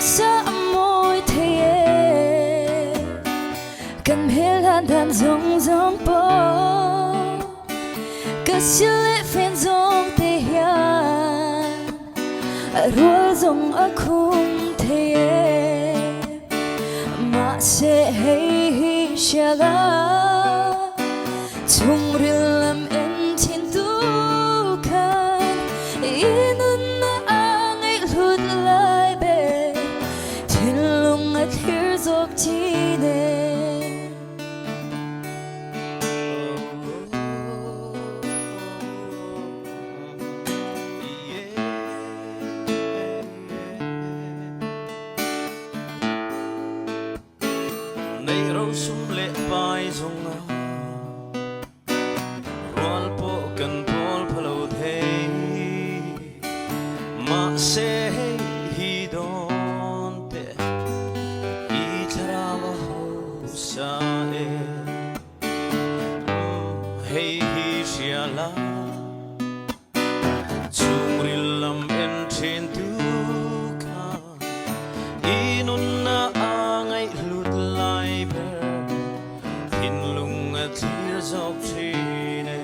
sa môi thế cần hết lan đàn rong rong bó cứ xưa lệ phen rong tê hiền ruột rong ở khung thế mà sẽ hay hi xa la chung riêng làm em thiên tu khan inun na ang ay lút lại bề thiên lung at hier dọc chi nè nay rau sum lệ pai zong a roal po kan pol phalo the ma se hi don te I charawa ho sa e hey hi shiala chumrilam en chen tu ka inun na angai lut lai ber hin lung a clear zop chine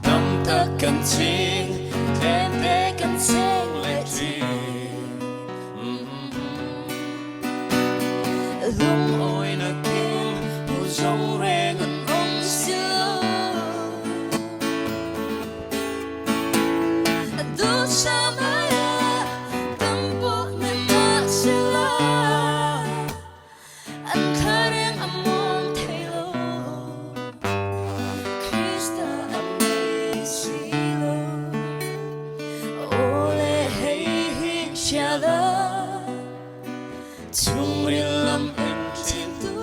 tam ta kan ching ten te kan sing le chi lung oi na king pu zong reng an ong sia du sa maya tampo na ma sila an thareng among thelo Krista amazilo ole hey hi shala chung rilam en tin tu